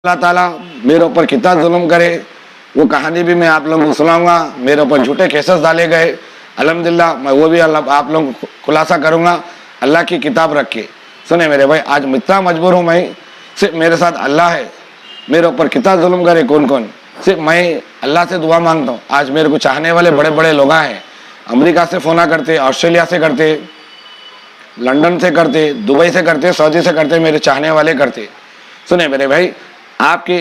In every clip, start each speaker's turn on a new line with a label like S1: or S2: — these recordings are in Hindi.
S1: अल्लाह ताला मेरे ऊपर कितना जुल्म करे वो कहानी भी मैं आप लोगों को सुनाऊंगा। मेरे ऊपर झूठे केसेस डाले गए, अल्हम्दुलिल्लाह मैं वो भी आप लोगों को खुलासा करूंगा अल्लाह की किताब रख के। सुने मेरे भाई, आज इतना मजबूर हूँ मैं, सिर्फ मेरे साथ अल्लाह है, मेरे ऊपर कितना जुल्म करे कौन कौन, सिर्फ मैं अल्लाह से दुआ मांगता हूँ। आज मेरे को चाहने वाले बड़े बड़े लोग हैं, अमेरिका से फ़ोन करते, ऑस्ट्रेलिया से करते, लंदन से करते, दुबई से करते, सऊदी से करते, मेरे चाहने वाले करते। सुने मेरे भाई, आपकी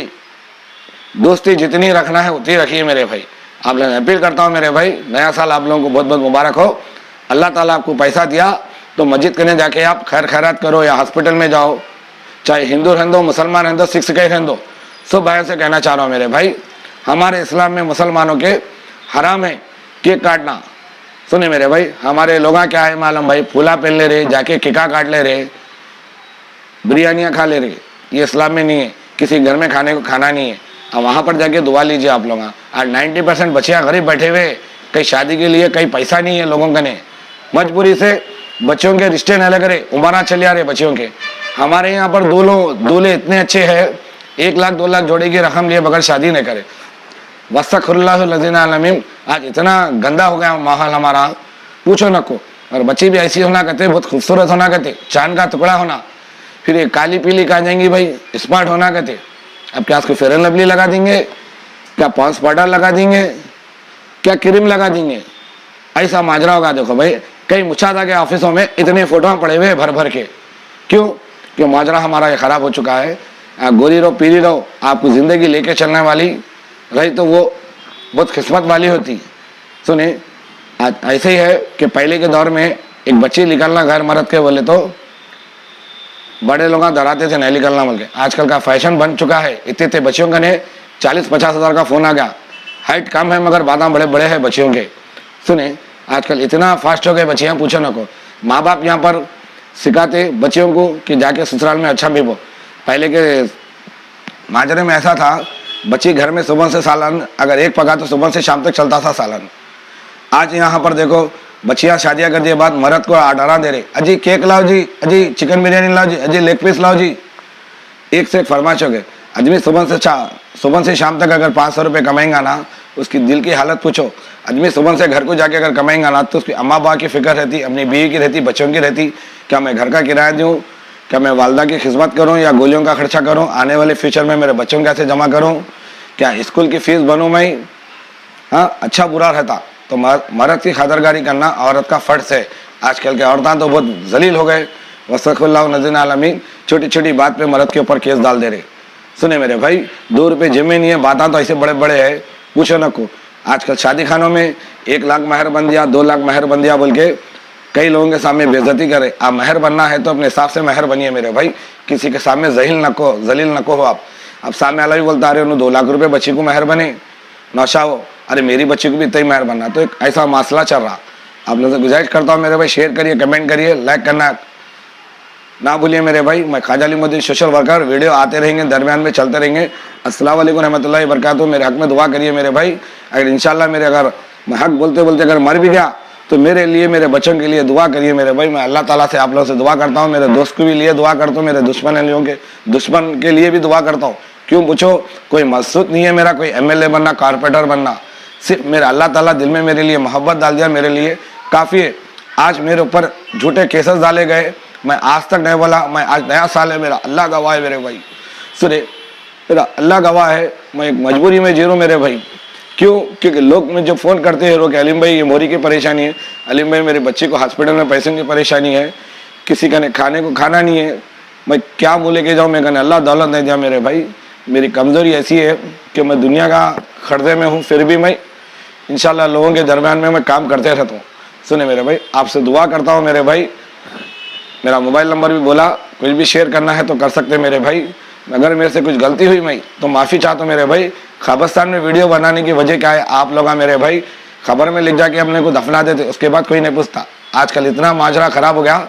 S1: दोस्ती जितनी रखना है उतनी रखिए मेरे भाई। आप लोग अपील करता हूँ मेरे भाई, नया साल आप लोगों को बहुत बहुत मुबारक हो। अल्लाह ताला आपको पैसा दिया तो मस्जिद करने जाके आप खैर खैरात करो या हॉस्पिटल में जाओ, चाहे हिंदू रहने दो, मुसलमान रहने दो, सिख सिख रहने दो। सब भाइयों से कहना चाह रहा हूँ मेरे भाई, हमारे इस्लाम में मुसलमानों के हराम है केक काटना। सुने मेरे भाई, हमारे लोग क्या है मालूम भाई, फूला पहन ले रहे, जाके केका काट ले रहे, बिरयानियाँ खा ले रहे, ये इस्लाम में नहीं है। किसी घर में खाने को खाना नहीं है, अब वहाँ पर जाके दुआ लीजिए आप लोग। आज 90% बच्चियाँ गरीब बैठे हुए, कहीं शादी के लिए कहीं पैसा नहीं है लोगों का, ने मजबूरी से बच्चों के रिश्ते न लग रहे, उम्र चले आ रहे बच्चियों के। हमारे यहाँ पर दूल्हे इतने अच्छे हैं, 1 लाख 2 लाख जोड़े की रकम लिए बगैर शादी नहीं करे। वस्तखुल्लाहुल आज इतना गंदा हो गया माहौल हमारा, पूछो न को। और बच्ची भी ऐसी होना कहते, बहुत खूबसूरत होना कहते, चांद का टुकड़ा होना, फिर ये काली पीली कहा जाएंगी भाई, स्मार्ट होना कहते। अब क्या उसको फेयर एंड लवली लगा देंगे, क्या पॉन्स पाउडर लगा देंगे, क्या क्रीम लगा देंगे, ऐसा माजरा होगा। देखो भाई, कई मुछादा के ऑफिसों में इतने फोटो पड़े हुए भर भर के, क्यों माजरा हमारा ये खराब हो चुका है। आप गोरी रहो पीली रहो, आपको जिंदगी लेके चलने वाली रही तो वो बहुत किस्मत वाली होती। सुने, आज ऐसे ही है कि पहले के दौर में एक बच्ची निकलना घर मरद के बोले तो बड़े लोग डराते थे नहीं निकलना बोल के। आजकल का फैशन बन चुका है, इतने बच्चियों का ने 40-50 हज़ार का फ़ोन आ गया, हाइट कम है मगर बादाम बड़े बड़े हैं बच्चियों के। सुने, आजकल इतना फास्ट हो गए बच्चियाँ, पूछो न को। माँ बाप यहाँ पर सिखाते बच्चियों को कि जाके ससुराल में अच्छा भी वो। पहले के माजरे में ऐसा था, बच्ची घर में सुबह से सालन अगर एक पका तो सुबह से शाम तक चलता था सालन। आज यहाँ पर देखो, बच्चियाँ शादियाँ कर दिए बाद मर्द को आर्डर दे रहे, अजी केक लाओ जी, अजी चिकन बिरयानी लाओ जी, अजी लेग पीस लाओ जी, एक से एक फरमाइश हो गए। आदमी सुबह से शाम तक अगर 500 रुपये कमाएंगा ना, उसकी दिल की हालत पूछो। आदमी सुबह से घर को जाके अगर कमाएंगा ना, तो उसकी अम्मा बाप की फिक्र रहती, अपनी बीवी की रहती, बच्चों की रहती, क्या मैं घर का किराया दूँ, क्या मैं वालदा की खिदमत करूँ या गोलियों का खर्चा करूँ, आने वाले फ्यूचर में मेरे बच्चों कैसे जमा करूँ, क्या स्कूल की फीस बनूँ मैं। हाँ, अच्छा बुरा रहता तो मर्द की खातरदारी करना औरत का फर्ज है। आजकल के औरतें तो बहुत जलील हो गए, वस्तखुल्लाहु नज़ीर आलमीन, छोटी छोटी बात पे मर्द के ऊपर केस डाल दे रहे। सुने मेरे भाई, 2 रुपये जिम्मे नहीं है, बातें तो ऐसे बड़े बड़े हैं, पूछो न को। आजकल शादी खानों में 1 लाख महर बन दिया, 2 लाख महर बन दिया बोल के कई लोगों के सामने बेइज्जती करे। आप महर बनना है तो अपने हिसाब से महर बनिए मेरे भाई, किसी के सामने जलील न को हो। आप सामने वाला भी बोलता आ रहे हो 2 लाख रुपये बच्ची को महर बने, नौशा हो, अरे मेरी बच्ची को भी इतना ही महर बनना। तो एक ऐसा मसला चल रहा। आप लोगों से गुजारिश करता हूँ मेरे भाई, शेयर करिए, कमेंट करिए, लाइक करना ना भूलिए मेरे भाई। मैं Khwaja Alimuddin social worker, video आते रहेंगे, दरमियान में चलते रहेंगे। अस्सलाम वालेकुम रहमतुल्लाहि व बरकातहू। मेरे हक में दुआ करिए मेरे भाई। अगर इंशाल्लाह मेरे अगर मैं हक बोलते बोलते अगर मर भी गया तो मेरे लिए, मेरे बच्चों के लिए दुआ करिए मेरे भाई। मैं अल्लाह ताला से आप लोगों से दुआ करता हूँ, मेरे दोस्त के लिए दुआ करता हूँ, मेरे दुश्मन के लिए भी दुआ करता हूँ। क्यों पूछो, कोई मकसूद नहीं है मेरा कोई MLA बनना, कारपोरेटर बनना, सिर्फ मेरा अल्लाह ताला दिल में मेरे लिए मोहब्बत डाल दिया, मेरे लिए काफ़ी है। आज मेरे ऊपर झूठे केसेस डाले गए, मैं आज तक नहीं बोला, मैं आज नया साल है मेरा, अल्लाह गवाह है मेरे भाई। सुने, मेरा अल्लाह गवाह है, मैं एक मजबूरी में जी रहा हूँ मेरे भाई। क्यों? क्योंकि लोग मुझे फ़ोन करते हैं रोके, अलीम भाई ये मोरी की परेशानी है, अलीम भाई मेरे बच्चे को हॉस्पिटल में पैसे की परेशानी है, किसी का खाने को खाना नहीं है। मैं क्या बोले के जाऊँ, मैं कहने अल्लाह दौलत नहीं दिया मेरे भाई। मेरी कमज़ोरी ऐसी है कि मैं दुनिया का खर्चे में हूँ, फिर भी मैं इंशाल्लाह लोगों के दरमियान में मैं काम करते रहता हूँ। सुने मेरे भाई, आपसे दुआ करता हूँ मेरे भाई। मेरा मोबाइल नंबर भी बोला, कुछ भी शेयर करना है तो कर सकते हैं मेरे भाई। अगर मेरे से कुछ गलती हुई मैं तो माफ़ी चाहता हूँ मेरे भाई। खबरस्तान में वीडियो बनाने की वजह क्या है, आप लोग मेरे भाई खबर में लिख जाके अपने को दफना देते, उसके बाद कोई नहीं पूछता। आजकल इतना माजरा ख़राब हो गया,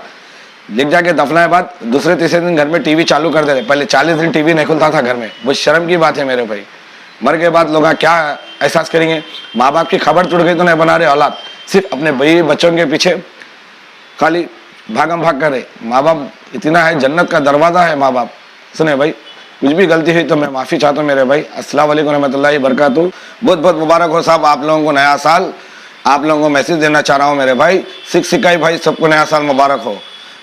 S1: लिख जाके दफनाए बाद दूसरे तीसरे दिन घर में टीवी चालू कर देते। पहले 40 दिन टीवी नहीं खुलता था घर में, वो शर्म की बात है मेरे भाई। मर के बाद लोग क्या एहसास करेंगे। माँ बाप की खबर टूट गई तो नहीं बना रहे औलाद, सिर्फ अपने भाई बच्चों के पीछे खाली भागम भाग कर रहे। माँ बाप इतना है, जन्नत का दरवाज़ा है माँ बाप। सुने भाई, कुछ भी गलती हुई तो मैं माफ़ी चाहता हूँ मेरे भाई। अस्सलाम वालेकुम रहमतुल्लाहि बरकातहू। बहुत बहुत मुबारक हो साहब आप लोगों को नया साल। आप लोगों को मैसेज देना चाह रहा हूँ मेरे भाई, सिख सिखाई भाई सबको नया साल मुबारक हो।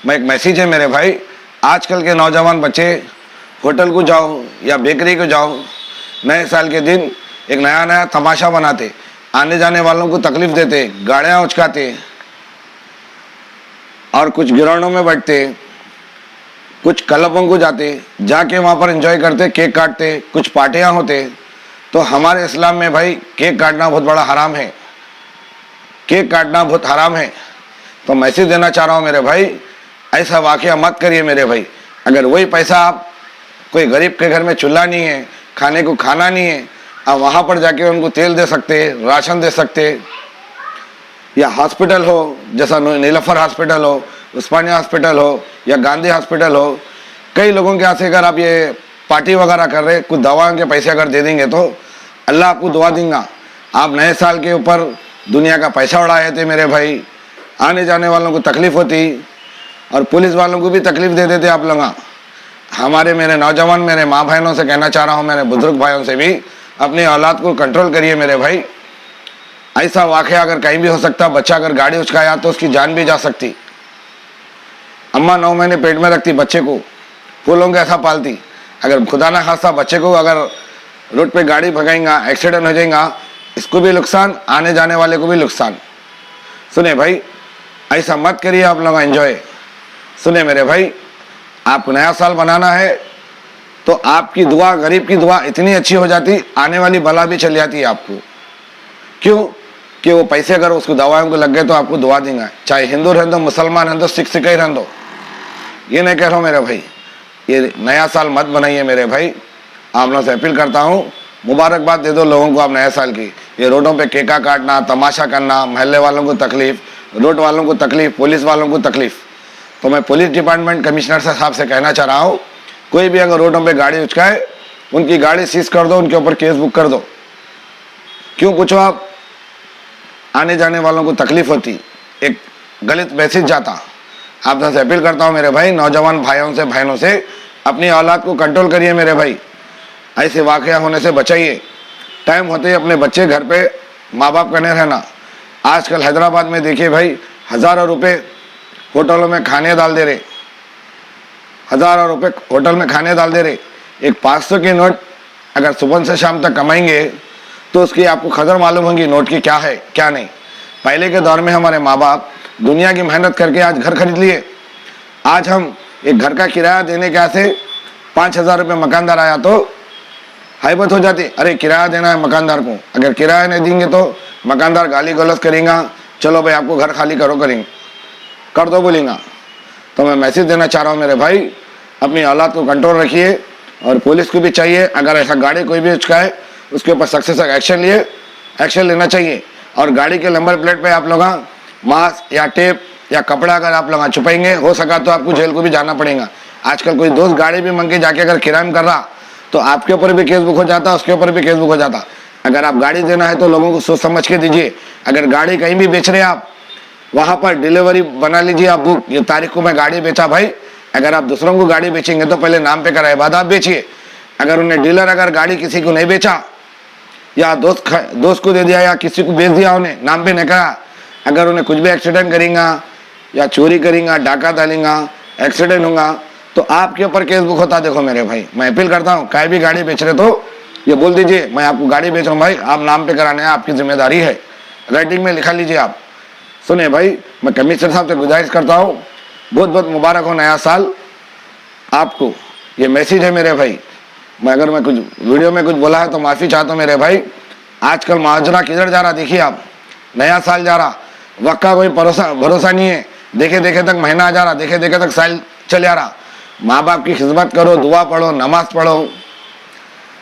S1: मैं एक मैसेज है मेरे भाई, आजकल के नौजवान बच्चे होटल को जाओ या बेकरी को जाओ, नए साल के दिन एक नया नया तमाशा बनाते, आने जाने वालों को तकलीफ देते, गाड़ियाँ उचकाते और कुछ गिरौंडों में बैठते, कुछ क्लबों को जाते, जाके वहाँ पर एंजॉय करते, केक काटते, कुछ पार्टियाँ होते। तो हमारे इस्लाम में भाई केक काटना बहुत बड़ा हराम है, केक काटना बहुत हराम है। तो मैसेज देना चाह रहा हूँ मेरे भाई, ऐसा वाकया मत करिए मेरे भाई। अगर वही पैसा आप, कोई गरीब के घर में चूल्हा नहीं है, खाने को खाना नहीं है, आप वहाँ पर जाके उनको तेल दे सकते, राशन दे सकते, या हॉस्पिटल हो जैसा नीलफर हॉस्पिटल हो, उस्मानिया हॉस्पिटल हो या गांधी हॉस्पिटल हो, कई लोगों के यहाँ से अगर आप ये पार्टी वगैरह कर रहे, कुछ दवाओं के पैसे अगर दे देंगे तो अल्लाह आपको दुआ देगा। आप नए साल के ऊपर दुनिया का पैसा उड़ाए थे मेरे भाई, आने जाने वालों को तकलीफ होती और पुलिस वालों को भी तकलीफ दे देते आप लोग। हमारे मेरे नौजवान मेरे माँ बहनों से कहना चाह रहा हूँ, मेरे बुजुर्ग भाइयों से भी, अपनी औलाद को कंट्रोल करिए मेरे भाई। ऐसा वाकया अगर कहीं भी हो सकता, बच्चा अगर गाड़ी उचकाया तो उसकी जान भी जा सकती। अम्मा 9 महीने पेट में रखती बच्चे को, फूलों के ऐसा पालती, अगर खुदा ना खास्ता बच्चे को अगर रोड पे गाड़ी भगाएंगा, एक्सीडेंट हो जाएगा, इसको भी नुकसान, आने जाने वाले को भी नुकसान। सुने भाई, ऐसा मत करिए आप लोग, एंजॉय। सुने मेरे भाई, आपको नया साल बनाना है तो आपकी दुआ, गरीब की दुआ इतनी अच्छी हो जाती, आने वाली बला भी चली जाती है आपको। क्यों कि वो पैसे अगर उसको दवाओं को लग गए तो आपको दुआ देंगे, चाहे हिंदू रहने दो, मुसलमान रहने दो, सिख सिखाई रहने दो। ये नहीं कह रहा हूँ मेरे भाई, ये नया साल मत बनाइए मेरे भाई। आप लोगों से अपील करता हूँ, मुबारकबाद दे दो लोगों को आप नए साल की। ये रोडों पे केका काटना, तमाशा करना, महल्ले वालों को तकलीफ, रोड वालों को तकलीफ, पुलिस वालों को तकलीफ। तो मैं पुलिस डिपार्टमेंट कमिश्नर साहब से कहना चाह रहा हूँ, कोई भी अगर रोडों पे गाड़ी उचकाए, उनकी गाड़ी सीज कर दो, उनके ऊपर केस बुक कर दो। क्यों पूछो आप, आने जाने वालों को तकलीफ होती, एक गलत मैसेज जाता। आप से अपील करता हूँ मेरे भाई, नौजवान भाइयों से बहनों से, अपनी औलाद को कंट्रोल करिए मेरे भाई, ऐसे वाकया होने से बचाइए। टाइम होते ही अपने बच्चे घर पे माँ बाप का नहीं रहना। आजकल हैदराबाद में देखिए भाई, हज़ारों रुपए होटलों में खाने डाल दे रहे, हज़ारों रुपए होटल में खाने डाल दे रहे। एक 500 की नोट अगर सुबह से शाम तक कमाएंगे तो उसकी आपको कदर मालूम होगी नोट की, क्या है क्या नहीं। पहले के दौर में हमारे माँ बाप दुनिया की मेहनत करके आज घर खरीद लिए। आज हम एक घर का किराया देने के से 5,000 रुपये मकानदार आया तो हाइबत हो जाती, अरे किराया देना है मकानदार को, अगर किराया नहीं देंगे तो मकानदार गाली गलौज करेगा, चलो भाई आपको घर खाली करो, करेंगे कर दो बोलेगा। तो मैं मैसेज देना चाह रहा हूँ मेरे भाई, अपनी औलाद को कंट्रोल रखिए। और पुलिस को भी चाहिए, अगर ऐसा गाड़ी कोई भी उचकाए उसके ऊपर सख्त से एक्शन लेना चाहिए। और गाड़ी के नंबर प्लेट पे आप लोग मास्क या टेप या कपड़ा अगर आप लोग छुपाएंगे, हो सका तो आपको जेल को भी जाना पड़ेगा। आजकल कोई दोस्त गाड़ी भी मंग के जाके अगर किराया कर रहा तो आपके ऊपर भी केस बुक हो जाता, उसके ऊपर भी केस बुक हो जाता। अगर आप गाड़ी देना है तो लोगों को सोच समझ के दीजिए। अगर गाड़ी कहीं भी बेच रहे हैं आप, वहाँ पर डिलीवरी बना लीजिए आप बुक, ये तारीख को मैं गाड़ी बेचा भाई। अगर आप दूसरों को गाड़ी बेचेंगे तो पहले नाम पे कराए बाद आप बेचिए। अगर उन्हें डीलर अगर गाड़ी किसी को नहीं बेचा या दोस्त को दे दिया या किसी को बेच दिया, उन्हें नाम पे नहीं करा, अगर उन्हें कुछ भी एक्सीडेंट करेंगे या चोरी करेंगे, डाका डालेंगे, एक्सीडेंट होगा तो आपके ऊपर केस बुक होता। देखो मेरे भाई, मैं अपील करता हूँ, कहीं भी गाड़ी बेच रहे तो ये बोल दीजिए मैं आपको गाड़ी बेच रहा हूँ भाई, आप नाम पे कराने हैं, आपकी जिम्मेदारी है, राइटिंग में लिखा लीजिए आप। सुने भाई, मैं कमिश्नर साहब से गुजारिश करता हूँ, बहुत बहुत मुबारक हो नया साल आपको। ये मैसेज है मेरे भाई। मैं कुछ वीडियो में कुछ बोला है तो माफ़ी चाहता हूँ मेरे भाई। आजकल माजरा किधर जा रहा देखिए आप, नया साल जा रहा, वक्त का कोई भरोसा नहीं है। देखे देखे तक महीना आ जा रहा, देखे देखे तक साल चले आ रहा। माँ बाप की खिदमत करो, दुआ पढ़ो, नमाज पढ़ो,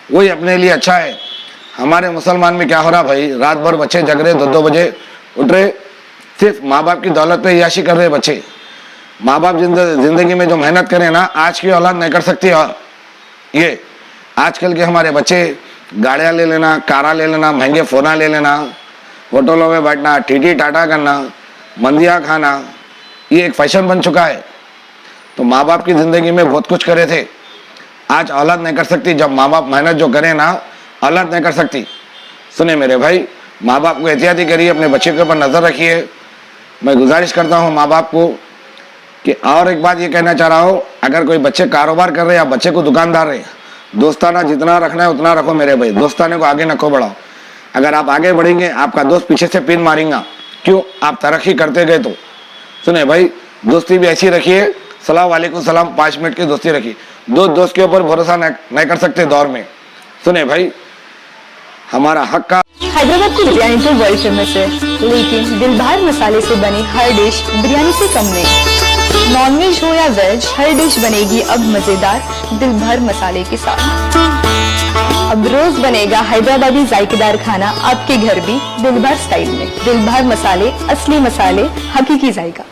S1: वही अपने लिए अच्छा है। हमारे मुसलमान में क्या हो रहा भाई, रात भर बच्चे जग रहे, 2-2 बजे उठ रहे, सिर्फ माँ बाप की दौलत पे याशी कर रहे बच्चे। माँ बाप जिंदगी में जो मेहनत करें ना, आज की औलाद नहीं कर सकती। और ये आजकल के हमारे बच्चे गाड़ियाँ ले लेना, कारा ले लेना, महंगे फ़ोना ले लेना, होटलों में बैठना, टीटी टाटा करना, मंदिया खाना, ये एक फैशन बन चुका है। तो माँ बाप की ज़िंदगी में बहुत कुछ करे थे, आज औलाद नहीं कर सकती, जब माँ बाप मेहनत जो करें ना, औलाद नहीं कर सकती। सुने मेरे भाई, माँ बाप को एहतियाती करिए, अपने बच्चे के ऊपर नजर रखिए। मैं गुजारिश करता हूँ माँ बाप को कि, और एक बात ये कहना चाह रहा हूँ, अगर कोई बच्चे कारोबार कर रहे हैं या बच्चे को दुकानदार है, दोस्ताना जितना रखना है उतना रखो मेरे भाई, दोस्ताने को आगे नको बढ़ाओ। अगर आप आगे बढ़ेंगे, आपका दोस्त पीछे से पिन मारेगा, क्यों? आप तरक्की करते गए तो। सुने भाई, दोस्ती भी ऐसी रखिए, सलाम वालेकुम सलाम, 5 मिनट की दोस्ती रखिए। दो दोस्त के ऊपर भरोसा नहीं कर सकते दौर में। सुने भाई, हमारा हक का।
S2: हैदराबाद की बिरयानी तो वर्ल्ड फेमस है, लेकिन दिलभर मसाले से बनी हर डिश बिरयानी से कम नहीं। नॉनवेज हो या वेज, हर डिश बनेगी अब मजेदार दिलभर मसाले के साथ। अब रोज बनेगा हैदराबादी जायकेदार खाना आपके घर भी दिलभर स्टाइल में। दिलभर मसाले, असली मसाले, हकीकी जायका।